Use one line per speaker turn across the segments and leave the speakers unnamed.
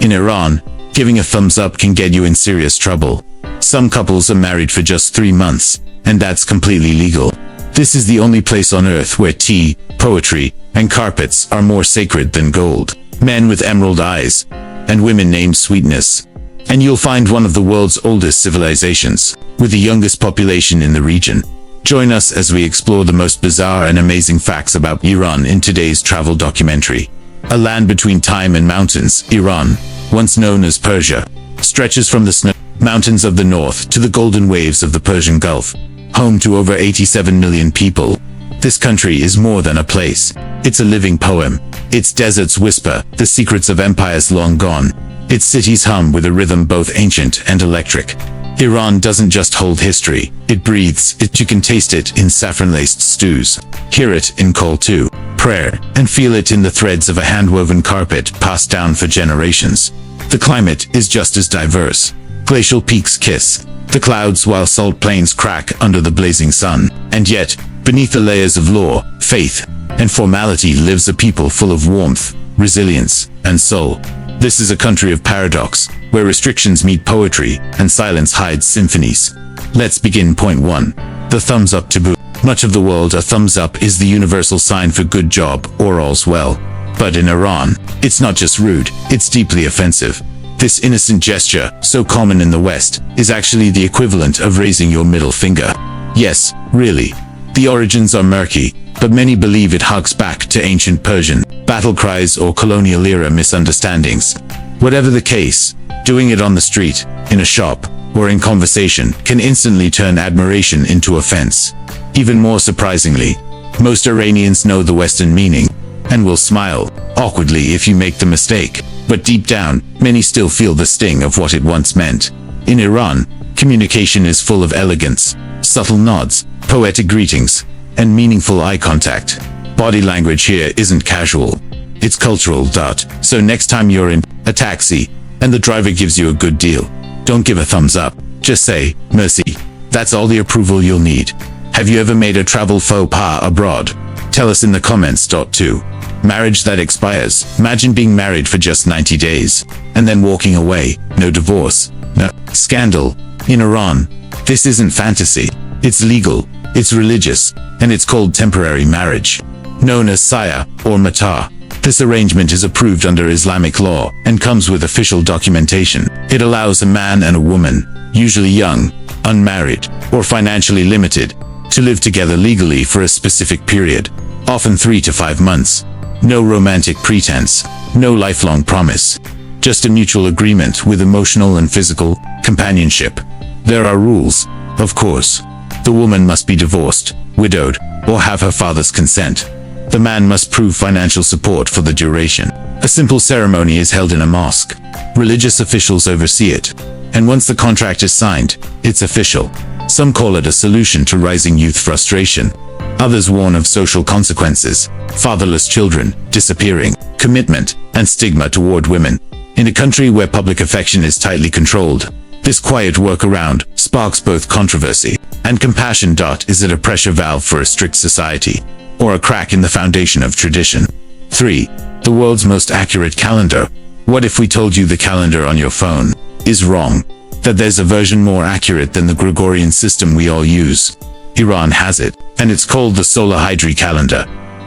In Iran, giving a thumbs up can get you in serious trouble. Some couples are married for just 3 months, and that's completely legal. This is the only place on earth where tea, poetry, and carpets are more sacred than gold. Men with emerald eyes, and women named Sweetness. And you'll find one of the world's oldest civilizations, with the youngest population in the region. Join us as we explore the most bizarre and amazing facts about Iran in today's travel documentary. A land between time and mountains, Iran, once known as Persia, stretches from the snow mountains of the north to the golden waves of the Persian Gulf, home to over 87 million people. This country is more than a place. It's a living poem. Its deserts whisper the secrets of empires long gone. Its cities hum with a rhythm both ancient and electric. Iran doesn't just hold history, it breathes it. You can taste it in saffron-laced stews, hear it in call to prayer, and feel it in the threads of a hand-woven carpet passed down for generations. The climate is just as diverse. Glacial peaks kiss the clouds while salt plains crack under the blazing sun. And yet, beneath the layers of law, faith, and formality lives a people full of warmth, resilience, and soul. This is a country of paradox, where restrictions meet poetry, and silence hides symphonies. Let's begin. Point 1. The thumbs up taboo. Much of the world, a thumbs up is the universal sign for good job or all's well. But in Iran, it's not just rude, it's deeply offensive. This innocent gesture, so common in the West, is actually the equivalent of raising your middle finger. Yes, really. The origins are murky, but many believe it harks back to ancient Persian battle cries or colonial-era misunderstandings. Whatever the case, doing it on the street, in a shop, or in conversation can instantly turn admiration into offense. Even more surprisingly, most Iranians know the Western meaning, and will smile awkwardly if you make the mistake. But deep down, many still feel the sting of what it once meant. In Iran, communication is full of elegance, subtle nods, poetic greetings, and meaningful eye contact. Body language here isn't casual. It's cultural. So next time you're in a taxi, and the driver gives you a good deal, don't give a thumbs up. Just say, "Merci." That's all the approval you'll need. Have you ever made a travel faux pas abroad? Tell us in the comments. 2. Marriage that expires. Imagine being married for just 90 days, and then walking away. No divorce, no scandal. In Iran, this isn't fantasy. It's legal, it's religious, and it's called temporary marriage, known as saya or mata. This arrangement is approved under Islamic law and comes with official documentation. It allows a man and a woman, usually young, unmarried, or financially limited, to live together legally for a specific period, often 3 to 5 months. No romantic pretense, no lifelong promise, just a mutual agreement with emotional and physical companionship. There are rules, of course. The woman must be divorced, widowed, or have her father's consent. The man must prove financial support for the duration. A simple ceremony is held in a mosque. Religious officials oversee it. And once the contract is signed, it's official. Some call it a solution to rising youth frustration. Others warn of social consequences: fatherless children, disappearing, commitment, and stigma toward women. In a country where public affection is tightly controlled, this quiet workaround sparks both controversy and compassion. Is it a pressure valve for a strict society, or a crack in the foundation of tradition? 3. The world's most accurate calendar. What if we told you the calendar on your phone is wrong? That there's a version more accurate than the Gregorian system we all use? Iran has it, and it's called the solar Hijri calendar.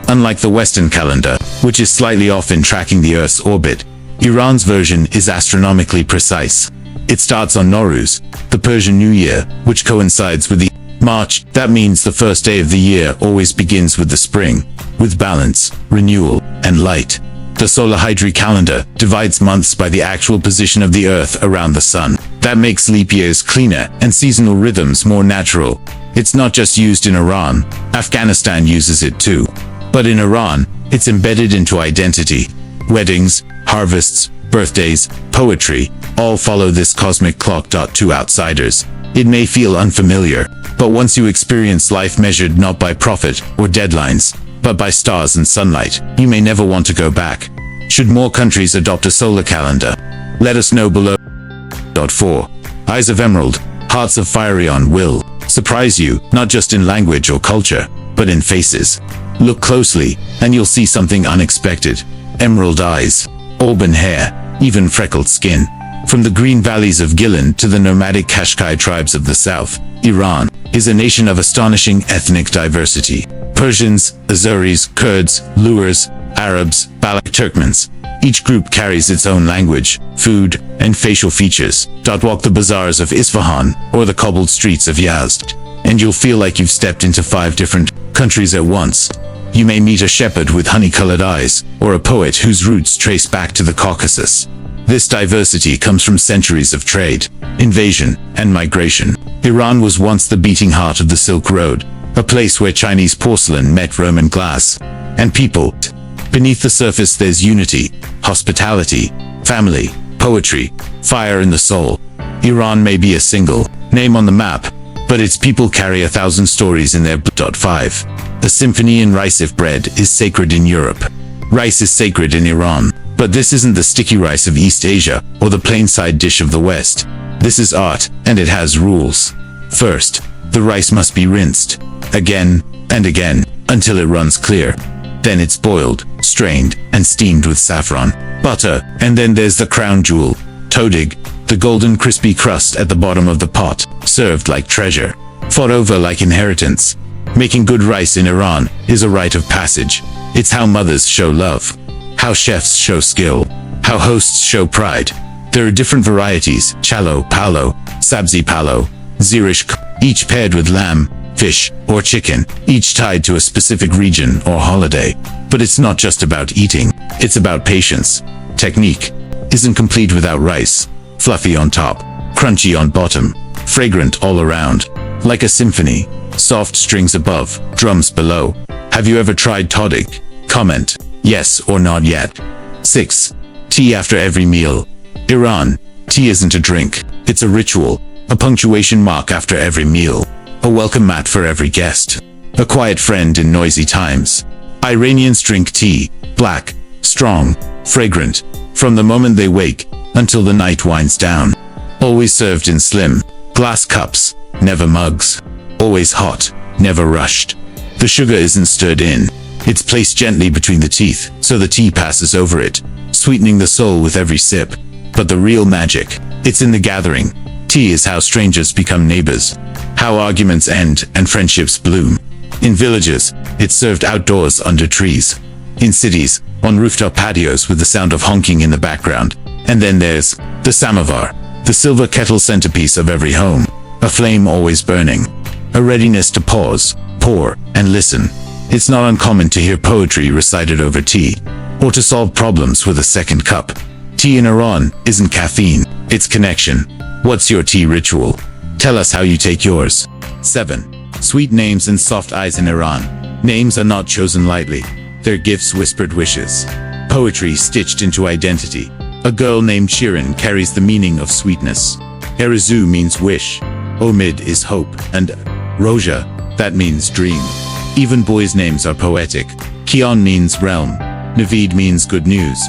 Unlike the Western calendar, which is slightly off in tracking the Earth's orbit, Iran's version is astronomically precise. It starts on Nowruz, the Persian New Year, which coincides with the March. That means the first day of the year always begins with the spring, with balance, renewal, and light. The solar Hijri calendar divides months by the actual position of the Earth around the Sun. That makes leap years cleaner and seasonal rhythms more natural. It's not just used in Iran, Afghanistan uses it too. But in Iran, it's embedded into identity. Weddings, harvests, birthdays, poetry, all follow this cosmic clock. To outsiders, it may feel unfamiliar, but once you experience life measured not by profit or deadlines, but by stars and sunlight, you may never want to go back. Should more countries adopt a solar calendar? Let us know below. 4. Eyes of emerald, hearts of fiery will surprise you, not just in language or culture, but in faces. Look closely, and you'll see something unexpected. Emerald eyes, auburn hair, even freckled skin. From the green valleys of Gilan to the nomadic Kashkai tribes of the south, Iran is a nation of astonishing ethnic diversity. Persians, Azeris, Kurds, Lurs, Arabs, Balak, Turkmens. Each group carries its own language, food, and facial features. Walk the bazaars of Isfahan or the cobbled streets of Yazd, and you'll feel like you've stepped into 5 different countries at once. You may meet a shepherd with honey-colored eyes, or a poet whose roots trace back to the Caucasus. This diversity comes from centuries of trade, invasion, and migration. Iran was once the beating heart of the Silk Road, a place where Chinese porcelain met Roman glass, and people. Beneath the surface there's unity, hospitality, family, poetry, fire in the soul. Iran may be a single name on the map, but its people carry 1,000 stories in their blood. 5. A symphony in rice. If bread is sacred in Europe, rice is sacred in Iran. But this isn't the sticky rice of East Asia or the plain side dish of the West. This is art, and it has rules. First, the rice must be rinsed again and again until it runs clear. Then it's boiled, strained, and steamed with saffron, butter, and then there's the crown jewel, todig, the golden crispy crust at the bottom of the pot, served like treasure, fought over like inheritance. Making good rice in Iran is a rite of passage. It's how mothers show love, how chefs show skill, how hosts show pride. There are different varieties: chalo, palo, sabzi palo, zirish, each paired with lamb, fish, or chicken, each tied to a specific region or holiday. But it's not just about eating, it's about patience. Technique isn't complete without rice. Fluffy on top, crunchy on bottom, fragrant all around. Like a symphony, soft strings above, drums below. Have you ever tried todig? Comment yes or not yet. 6. Tea after every meal. Iran, tea isn't a drink, it's a ritual, a punctuation mark after every meal, a welcome mat for every guest, a quiet friend in noisy times. Iranians drink tea, black, strong, fragrant, from the moment they wake until the night winds down. Always served in slim, glass cups, never mugs. Always hot, never rushed. The sugar isn't stirred in. It's placed gently between the teeth, so the tea passes over it, sweetening the soul with every sip. But the real magic, it's in the gathering. Tea is how strangers become neighbors, how arguments end and friendships bloom. In villages, it's served outdoors under trees. In cities, on rooftop patios with the sound of honking in the background. And then there's the samovar, the silver kettle centerpiece of every home, a flame always burning, a readiness to pause, pour, and listen. It's not uncommon to hear poetry recited over tea, or to solve problems with a second cup. Tea in Iran isn't caffeine, it's connection. What's your tea ritual? Tell us how you take yours. 7. Sweet names and soft eyes in Iran. Names are not chosen lightly. They're gifts, whispered wishes. Poetry stitched into identity. A girl named Shirin carries the meaning of sweetness. Erizu means wish. Omid is hope. And Roja, that means dream. Even boys' names are poetic. Kian means realm. Navid means good news.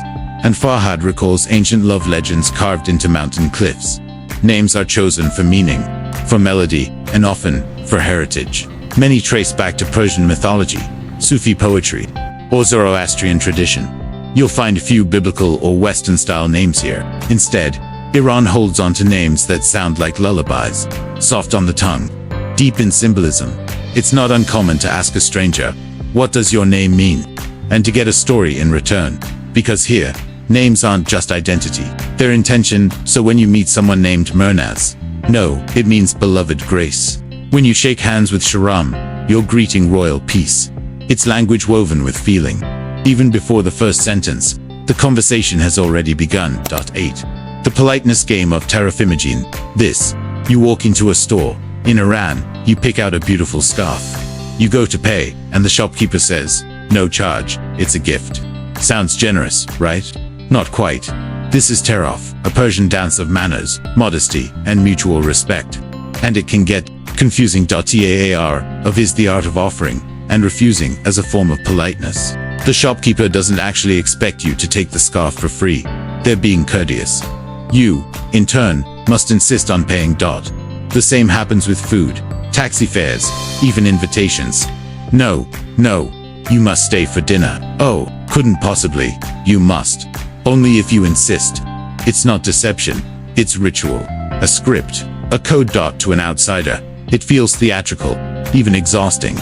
And Farhad recalls ancient love legends carved into mountain cliffs. Names are chosen for meaning, for melody, and often for heritage. Many trace back to Persian mythology, Sufi poetry, or Zoroastrian tradition. You'll find few biblical or Western-style names here. Instead, Iran holds on to names that sound like lullabies, soft on the tongue, deep in symbolism. It's not uncommon to ask a stranger, "What does your name mean?" and to get a story in return. Because here, names aren't just identity, they're intention. So when you meet someone named Mernaz, no, it means beloved grace. When you shake hands with Sharam, you're greeting royal peace. It's language woven with feeling. Even before the first sentence, the conversation has already begun. 8. The politeness game of Taarof. This, you walk into a store. In Iran, you pick out a beautiful scarf. You go to pay, and the shopkeeper says, "No charge, it's a gift." Sounds generous, right? Not quite. This is Taarof, a Persian dance of manners, modesty, and mutual respect. And it can get confusing. Taar of is the art of offering, and refusing as a form of politeness. The shopkeeper doesn't actually expect you to take the scarf for free. They're being courteous. You, in turn, must insist on paying. The same happens with food, taxi fares, even invitations. No, you must stay for dinner. Oh, couldn't possibly. You must. Only if you insist. It's not deception, it's ritual. A script, a code. To an outsider, it feels theatrical, even exhausting.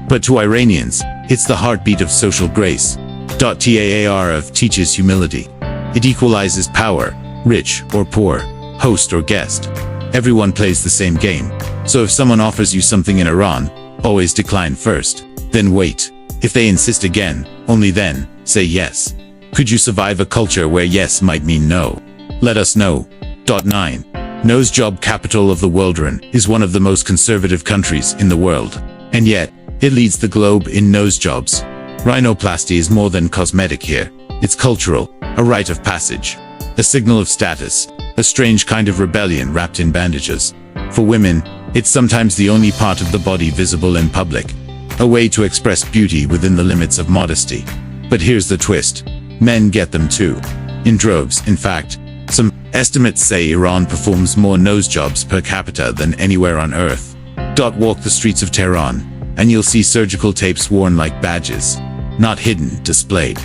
But to Iranians, it's the heartbeat of social grace. Taarof teaches humility. It equalizes power, rich or poor, host or guest. Everyone plays the same game. So if someone offers you something in Iran, always decline first, then wait. If they insist again, only then, say yes. Could you survive a culture where yes might mean no? Let us know. 9. Nose job capital of the world. Iran is one of the most conservative countries in the world. And yet, it leads the globe in nose jobs. Rhinoplasty is more than cosmetic here. It's cultural, a rite of passage, a signal of status, a strange kind of rebellion wrapped in bandages. For women, it's sometimes the only part of the body visible in public, a way to express beauty within the limits of modesty. But here's the twist. Men get them too. In droves, in fact. Some estimates say Iran performs more nose jobs per capita than anywhere on earth. Walk the streets of Tehran, and you'll see surgical tapes worn like badges. Not hidden, displayed.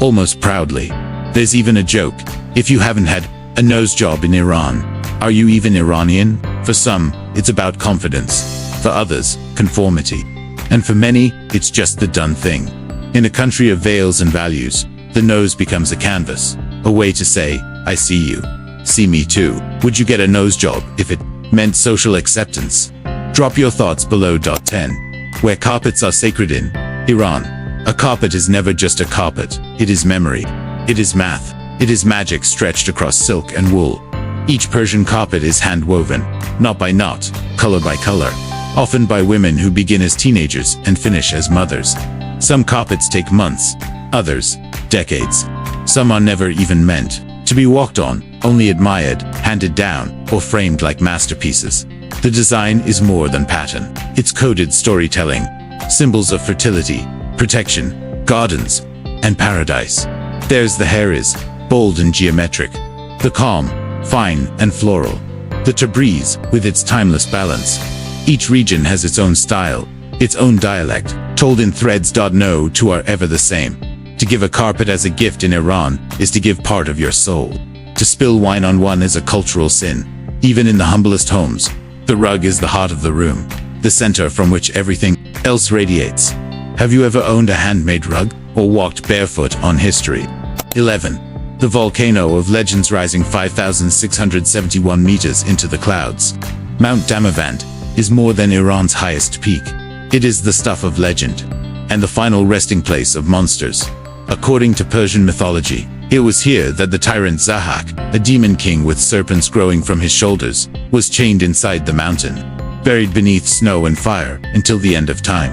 Almost proudly. There's even a joke. If you haven't had a nose job in Iran, are you even Iranian? For some, it's about confidence. For others, conformity. And for many, it's just the done thing. In a country of veils and values, the nose becomes a canvas. A way to say, I see you. See me too. Would you get a nose job if it meant social acceptance? Drop your thoughts below. 10. Where carpets are sacred in Iran. A carpet is never just a carpet. It is memory. It is math. It is magic stretched across silk and wool. Each Persian carpet is hand-woven, knot by knot, color by color, often by women who begin as teenagers and finish as mothers. Some carpets take months, others, decades. Some are never even meant to be walked on, only admired, handed down, or framed like masterpieces. The design is more than pattern. It's coded storytelling, symbols of fertility, protection, gardens, and paradise. There's the hair bold and geometric. The calm, fine and floral. The Tabriz, with its timeless balance. Each region has its own style, its own dialect, told in threads. No two are ever the same. To give a carpet as a gift in Iran is to give part of your soul. To spill wine on one is a cultural sin. Even in the humblest homes, the rug is the heart of the room, the center from which everything else radiates. Have you ever owned a handmade rug or walked barefoot on history? 11. The volcano of legends rising 5,671 meters into the clouds. Mount Damavand is more than Iran's highest peak. It is the stuff of legend and the final resting place of monsters. According to Persian mythology, it was here that the tyrant Zahak, a demon king with serpents growing from his shoulders, was chained inside the mountain, buried beneath snow and fire until the end of time.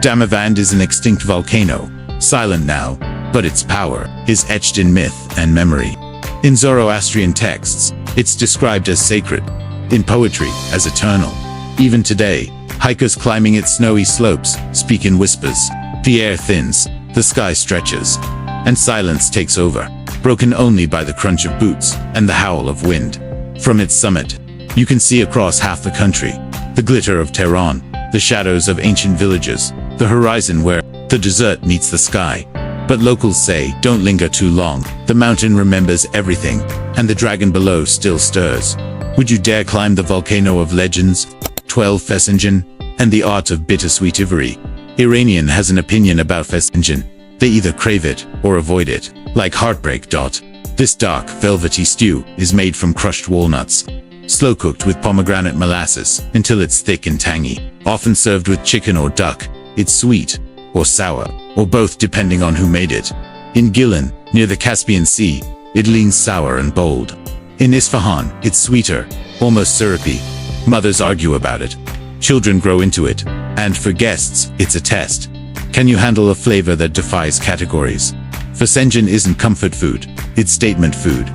Damavand is an extinct volcano, silent now, but its power is etched in myth and memory. In Zoroastrian texts, it's described as sacred, in poetry as eternal. Even today, hikers climbing its snowy slopes speak in whispers. The air thins, the sky stretches, and silence takes over, broken only by the crunch of boots and the howl of wind. From its summit, you can see across half the country, the glitter of Tehran, the shadows of ancient villages, the horizon where the desert meets the sky. But locals say, don't linger too long. The mountain remembers everything, and the dragon below still stirs. Would you dare climb the volcano of legends? 12. Fesenjan and the art of bittersweet Hijri. Iranian has an opinion about Fesenjan. They either crave it or avoid it, like heartbreak. This dark, velvety stew is made from crushed walnuts, slow-cooked with pomegranate molasses until it's thick and tangy, often served with chicken or duck. It's sweet, or sour, or both depending on who made it. In Gilan, near the Caspian Sea, it leans sour and bold. In Isfahan, it's sweeter, almost syrupy. Mothers argue about it. Children grow into it. And for guests, it's a test. Can you handle a flavor that defies categories? Fesenjan isn't comfort food, it's statement food.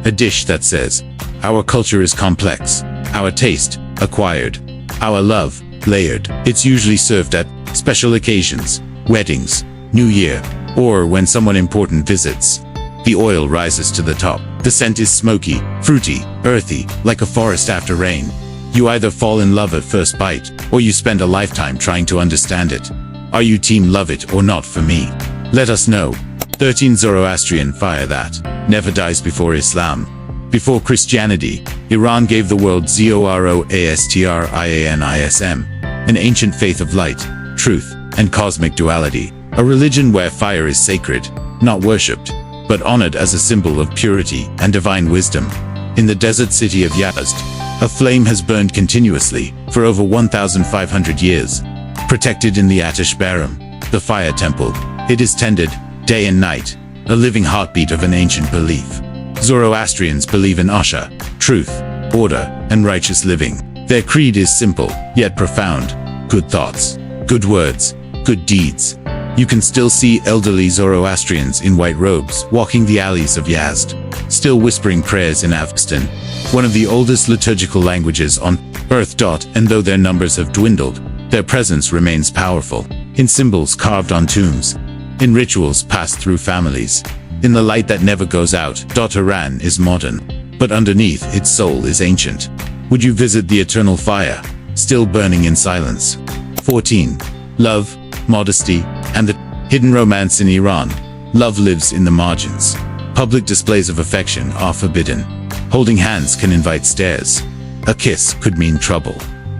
A dish that says, our culture is complex, our taste, acquired, our love, layered. It's usually served at special occasions, weddings, New Year, or when someone important visits. The oil rises to the top. The scent is smoky, fruity, earthy, like a forest after rain. You either fall in love at first bite, or you spend a lifetime trying to understand it. Are you team love it or not for me? Let us know. 13. Zoroastrian fire that never dies before Islam. Before Christianity, Iran gave the world Zoroastrianism, an ancient faith of light, truth, and cosmic duality. A religion where fire is sacred, not worshipped, but honored as a symbol of purity and divine wisdom. In the desert city of Yazd, a flame has burned continuously for over 1,500 years. Protected in the Atash Baram, the fire temple, it is tended day and night, a living heartbeat of an ancient belief. Zoroastrians believe in Asha, truth, order, and righteous living. Their creed is simple, yet profound. Good thoughts, good words, good deeds. You can still see elderly Zoroastrians in white robes walking the alleys of Yazd, still whispering prayers in Avestan, one of the oldest liturgical languages on earth. And though their numbers have dwindled, their presence remains powerful, in symbols carved on tombs, in rituals passed through families, in the light that never goes out. Iran is modern, but underneath its soul is ancient. Would you visit the eternal fire, still burning in silence? 14. Love, modesty, and the hidden romance in Iran. Love lives in the margins. Public displays of affection are forbidden. Holding hands can invite stares. A kiss could mean trouble.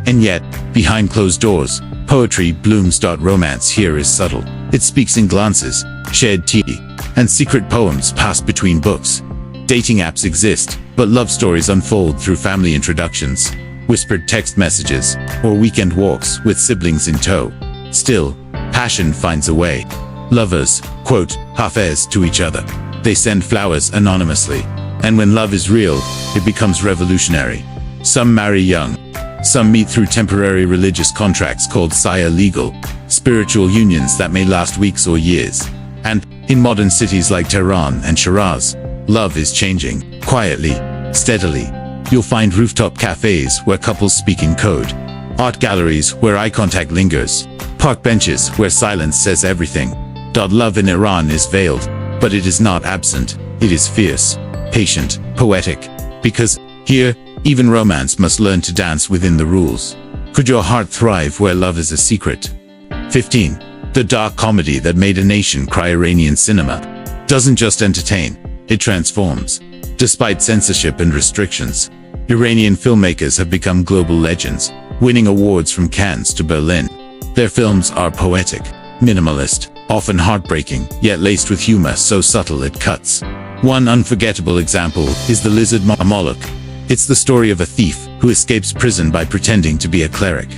And yet, behind closed doors, poetry blooms. Romance here is subtle. It speaks in glances, shared tea, and secret poems passed between books. Dating apps exist, but love stories unfold through family introductions, whispered text messages, or weekend walks with siblings in tow. Still, passion finds a way. Lovers, quote, hafez to each other. They send flowers anonymously. And when love is real, it becomes revolutionary. Some marry young. Some meet through temporary religious contracts called saya legal, spiritual unions that may last weeks or years. And, in modern cities like Tehran and Shiraz, love is changing, quietly, steadily. You'll find rooftop cafes where couples speak in code, art galleries where eye contact lingers, park benches where silence says everything. Love in Iran is veiled, but it is not absent. It is fierce, patient, poetic. Because here, even romance must learn to dance within the rules. Could your heart thrive where love is a secret? 15. The dark comedy that made a nation cry. Iranian cinema doesn't just entertain, it transforms. Despite censorship and restrictions, Iranian filmmakers have become global legends, winning awards from Cannes to Berlin. Their films are poetic, minimalist, often heartbreaking, yet laced with humor so subtle it cuts. One unforgettable example is The Lizard Moloch. It's the story of a thief who escapes prison by pretending to be a cleric,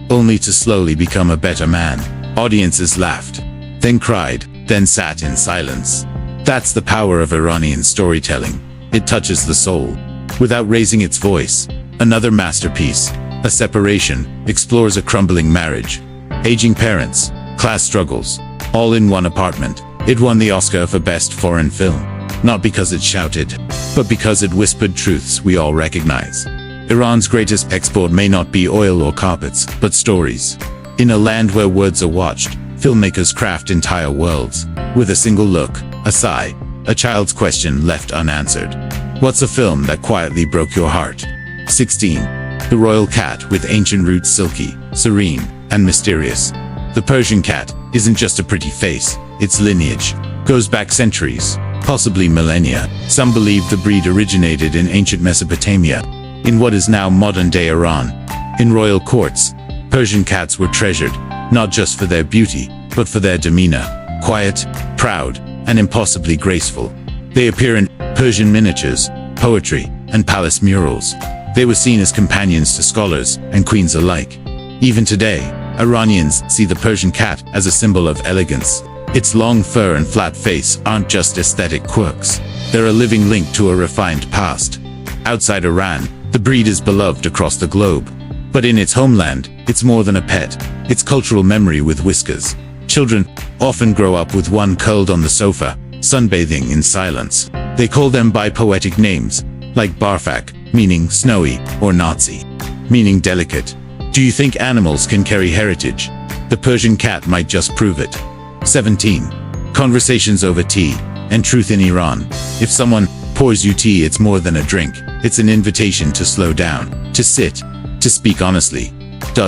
only to slowly become a better man. Audiences laughed, then cried, then sat in silence. That's the power of Iranian storytelling. It touches the soul, without raising its voice. Another masterpiece, A Separation, explores a crumbling marriage, aging parents, class struggles, all in one apartment. It won the Oscar for Best Foreign Film, not because it shouted, but because it whispered truths we all recognize. Iran's greatest export may not be oil or carpets, but stories. In a land where words are watched, filmmakers craft entire worlds. With a single look, a sigh, a child's question left unanswered. What's a film that quietly broke your heart? 16. The royal cat with ancient roots, silky, serene, and mysterious. The Persian cat isn't just a pretty face, its lineage goes back centuries, possibly millennia. Some believe the breed originated in ancient Mesopotamia, in what is now modern-day Iran. In royal courts, Persian cats were treasured, not just for their beauty, but for their demeanor, quiet, proud, and impossibly graceful. They appear in Persian miniatures, poetry, and palace murals. They were seen as companions to scholars and queens alike. Even today, Iranians see the Persian cat as a symbol of elegance. Its long fur and flat face aren't just aesthetic quirks. They're a living link to a refined past. Outside Iran, the breed is beloved across the globe. But in its homeland, it's more than a pet. It's cultural memory with whiskers. Children often grow up with one curled on the sofa, sunbathing in silence. They call them by poetic names, like Barfak, meaning snowy, or Nazi, meaning delicate. Do you think animals can carry heritage? The Persian cat might just prove it. 17. Conversations over tea and truth in Iran. If someone pours you tea, it's more than a drink. It's an invitation to slow down, to sit, to speak honestly.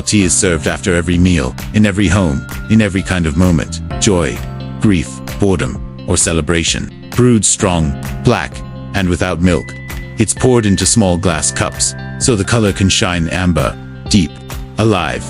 Tea is served after every meal, in every home, in every kind of moment, joy, grief, boredom, or celebration. Brewed strong, black, and without milk. It's poured into small glass cups, so the color can shine amber, deep, alive.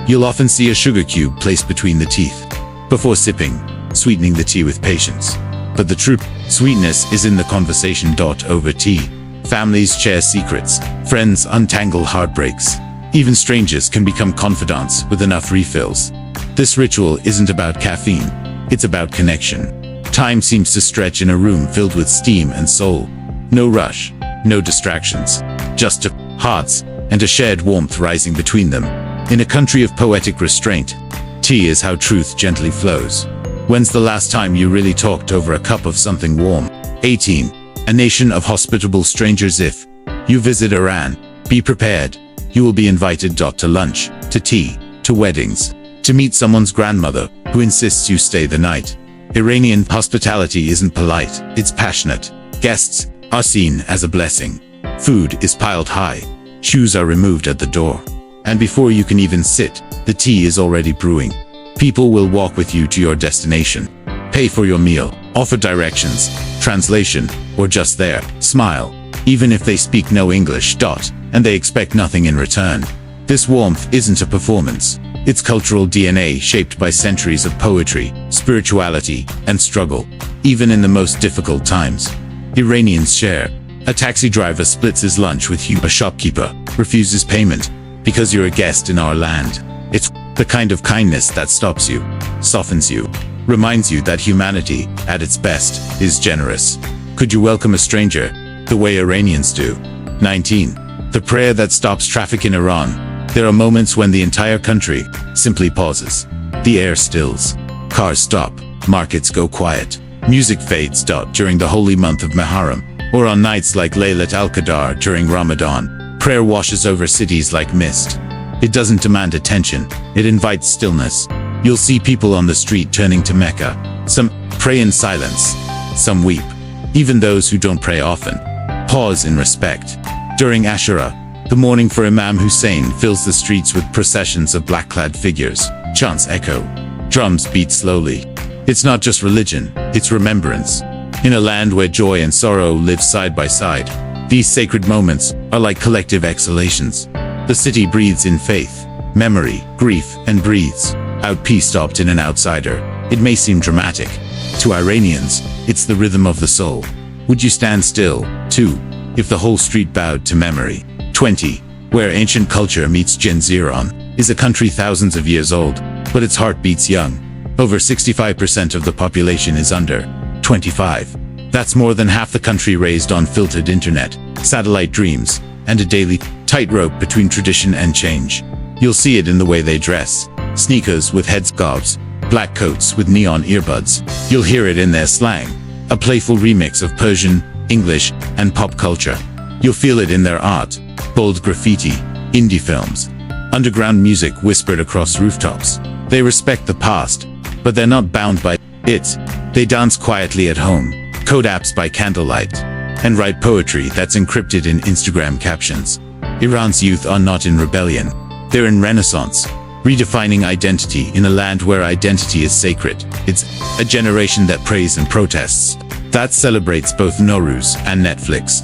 You'll often see a sugar cube placed between the teeth. Before sipping, sweetening the tea with patience. But the true sweetness is in the conversation. Over tea, families share secrets, friends untangle heartbreaks. Even strangers can become confidants with enough refills. This ritual isn't about caffeine, it's about connection. Time seems to stretch in a room filled with steam and soul. No rush, no distractions, just hearts and a shared warmth rising between them. In a country of poetic restraint, tea is how truth gently flows. When's the last time you really talked over a cup of something warm? 18. A nation of hospitable strangers. If you visit Iran, be prepared. You will be invited to lunch, to tea, to weddings, to meet someone's grandmother who insists you stay the night. Iranian hospitality isn't polite, it's passionate. Guests are seen as a blessing. Food is piled high. Shoes are removed at the door. And before you can even sit, the tea is already brewing. People will walk with you to your destination, pay for your meal, offer directions, translation, or just there, smile, even if they speak no English. And they expect nothing in return. This warmth isn't a performance. It's cultural DNA shaped by centuries of poetry, spirituality, and struggle. Even in the most difficult times, Iranians share. A taxi driver splits his lunch with you. A shopkeeper refuses payment because you're a guest in our land. It's the kind of kindness that stops you, softens you, reminds you that humanity, at its best, is generous. Could you welcome a stranger the way Iranians do? 19. The prayer that stops traffic in Iran. There are moments when the entire country simply pauses. The air stills. Cars stop. Markets go quiet. Music fades. During the holy month of Muharram, or on nights like Laylat al-Qadr during Ramadan, prayer washes over cities like mist. It doesn't demand attention, it invites stillness. You'll see people on the street turning to Mecca. Some pray in silence, some weep. Even those who don't pray often pause in respect. During Ashura, the mourning for Imam Hussein fills the streets with processions of black-clad figures. Chants echo. Drums beat slowly. It's not just religion, it's remembrance. In a land where joy and sorrow live side by side, these sacred moments are like collective exhalations. The city breathes in faith, memory, grief, and breathes out peace. In an outsider, it may seem dramatic. To Iranians, it's the rhythm of the soul. Would you stand still, too, if the whole street bowed to memory? 20. Where ancient culture meets Gen Z. Iran is a country thousands of years old, but its heart beats young. Over 65% of the population is under 25. That's more than half the country raised on filtered internet, satellite dreams, and a daily tightrope between tradition and change. You'll see it in the way they dress. Sneakers with headscarves, black coats with neon earbuds. You'll hear it in their slang, a playful remix of Persian, English, and pop culture. You'll feel it in their art, bold graffiti, indie films, underground music whispered across rooftops. They respect the past, but they're not bound by it. They dance quietly at home, code apps by candlelight, and write poetry that's encrypted in Instagram captions. Iran's youth are not in rebellion. They're in renaissance, redefining identity in a land where identity is sacred. It's a generation that prays and protests, that celebrates both Nowruz and Netflix.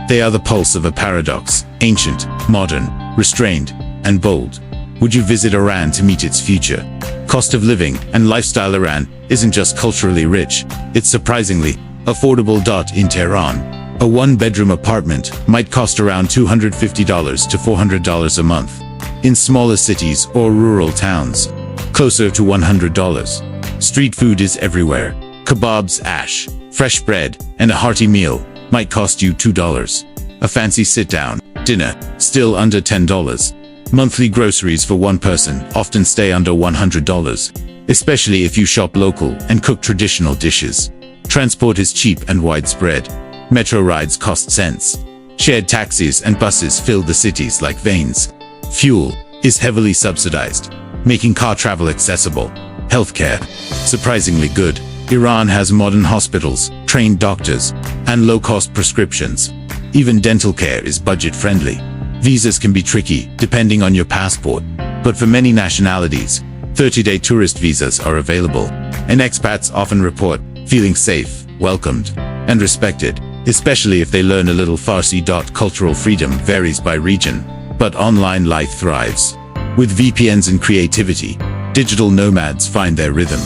They are the pulse of a paradox, ancient, modern, restrained, and bold. Would you visit Iran to meet its future? Cost of living and lifestyle. Iran isn't just culturally rich, it's surprisingly affordable. In Tehran, a one-bedroom apartment might cost around $250 to $400 a month. In smaller cities or rural towns, closer to $100. Street food is everywhere. Kebabs, ash, fresh bread, and a hearty meal might cost you $2. A fancy sit-down dinner, still under $10. Monthly groceries for one person often stay under $100, especially if you shop local and cook traditional dishes. Transport is cheap and widespread. Metro rides cost cents. Shared taxis and buses fill the cities like veins. Fuel is heavily subsidized, making car travel accessible. Healthcare, surprisingly good. Iran has modern hospitals, trained doctors, and low-cost prescriptions. Even dental care is budget-friendly. Visas can be tricky, depending on your passport, but for many nationalities, 30-day tourist visas are available, and expats often report feeling safe, welcomed, and respected. especially if they learn a little Farsi. Cultural freedom varies by region, but online life thrives. With VPNs and creativity, digital nomads find their rhythm.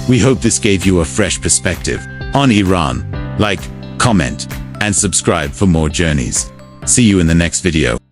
We hope this gave you a fresh perspective on Iran. Like, comment, and subscribe for more journeys. See you in the next video.